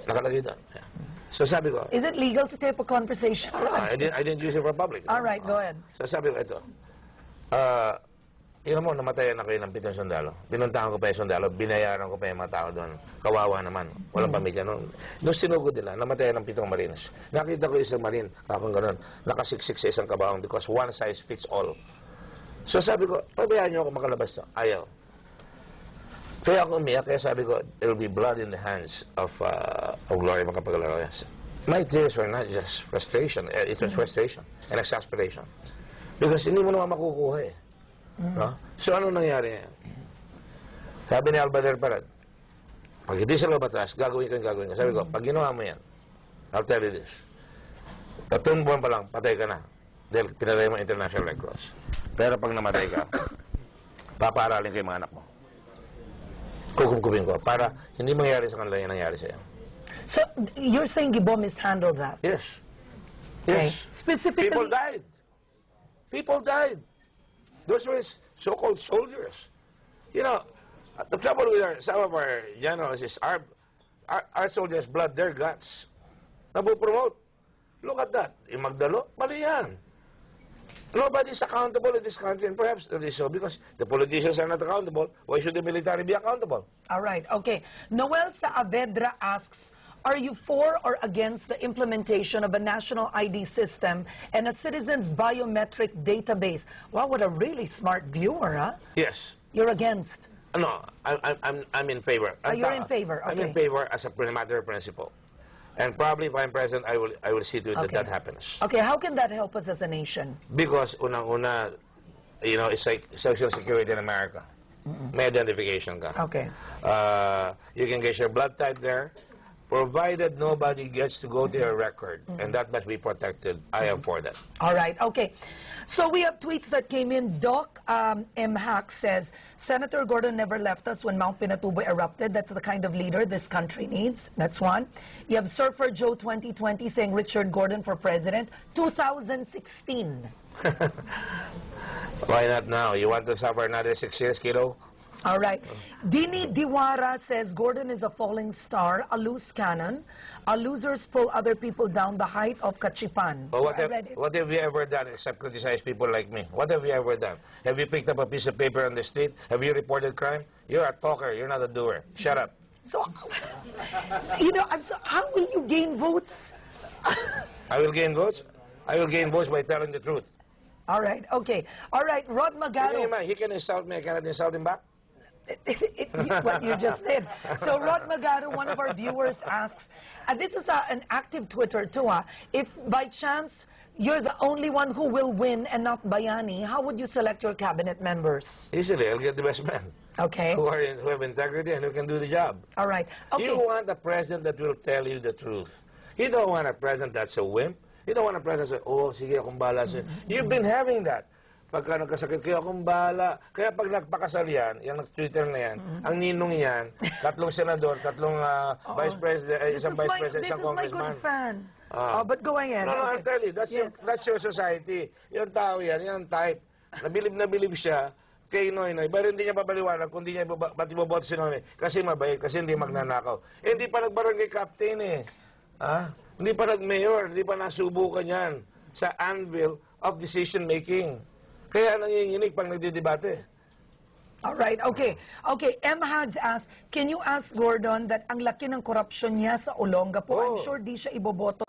Nakalagay doon. Yeah. So sabi ko, Is it legal to tape a conversation? I didn't use it for public. All right, go ahead. So sabi ko, ito, tingnan mo, namatayan na kayo ng 7 sundalo. Pinuntahan ko pa yung sundalo, binayaran ko pa yung mga tao doon. Kawawa naman, walang pamilya. Nung sinugod nila, namatayan ng 7 marines. Nakita ko isang marine, kakang gano'n, nakasiksik sa isang kabahong because one size fits all. So sabi ko, pabayaan niyo ako makalabas to. Ayaw. Kaya ako umiyak, kaya sabi ko, there will be blood in the hands of Gloria Macapagal-Arroyo. My tears were not just frustration, it was frustration and exasperation. Because hindi mo naman makukuha eh. No? So ano nangyari ngayon? Sabi ni Albader Parad, pag hindi sila batas, gagawin ko. Sabi ko, pag ginawa mo yan, I'll tell you this, 3 buwan pa lang, patay ka na. Dahil pinatay mo International Red Cross. Pero pag namatay ka, papaaralin kay mga anak mo. Kukumkupin ko para hindi mangyari sa kanila yung nangyari sa'yo. So, you're saying Gibo mishandled that? Yes. Okay. Yes. Specifically... People died. People died. Those were so-called soldiers. You know, the trouble with some of our generals is our soldiers' blood, their guts. Nabupromote. Look at that. Yung Magdalo, mali yan. Nobody's accountable in this country, and perhaps that is so because the politicians are not accountable. Why should the military be accountable? All right, okay. Noel Saavedra asks, are you for or against the implementation of a national ID system and a citizen's biometric database? Wow, what a really smart viewer, huh? Yes. You're against? No, I'm in favor. You're in favor, okay. I'm in favor as a matter of principle. And probably if I'm president, I will see to it that that happens. Okay, how can that help us as a nation? Because unang-una, you know, it's like Social Security in America. May identification ka. Okay. You can get your blood type there, provided nobody gets to go to your record, and that must be protected. I am for that. All right, okay. So we have tweets that came in. Doc M. Hack says, Senator Gordon never left us when Mount Pinatuboy erupted. That's the kind of leader this country needs. That's one. You have Surfer Joe 2020 saying Richard Gordon for president. 2016. Why not now? You want to suffer another 6 years, kiddo? All right. Dini Diwara says Gordon is a falling star, a loose cannon. Losers pull other people down the height of Kachipan. But what have you ever done except criticize people like me? What have you ever done? Have you picked up a piece of paper on the street? Have you reported crime? You're a talker. You're not a doer. Shut up. So, you know, how will you gain votes? I will gain votes? I will gain votes by telling the truth. All right, okay. All right, Rod Magaro. He can insult me. I cannot insult him back. What you just did. So Rod Magaro, one of our viewers, asks, and this is an active Twitter too, if by chance you're the only one who will win and not Bayani, how would you select your cabinet members? Easily, I'll get the best men. Okay. Who have integrity and who can do the job. All right. Okay. You want a president that will tell you the truth. You don't want a president that's a wimp. You don't want a president that's, oh, sige, akong bahala sa'yo. You've been having that. Pagka nagkasakit kayo, akong bahala. Kaya pag nagpakasal yan, yung nag-Twitter na yan, ang ninong yan, 3 senador, 3 vice president, isang vice president, isang congressman. This is my good fan. But go ahead. No, I'll tell you, that's your society. Yung tao yan, yan ang type. Nabilib siya kay Noynoy, pero hindi niya babaliwanag kung hindi niya ba't iboboto si Noynoy. Kasi mabait, kasi hindi magnanakaw. Eh, hindi pa nagbarangay captain eh. Hindi pa nag-mayor, hindi pa nasubukan yan sa anvil of decision-making. Kaya nanginginig pag nagdidebate. All right, okay. Okay, M. Hads asks, can you ask Gordon that ang laki ng korupsyon niya sa Olongapo? I'm sure di siya iboboto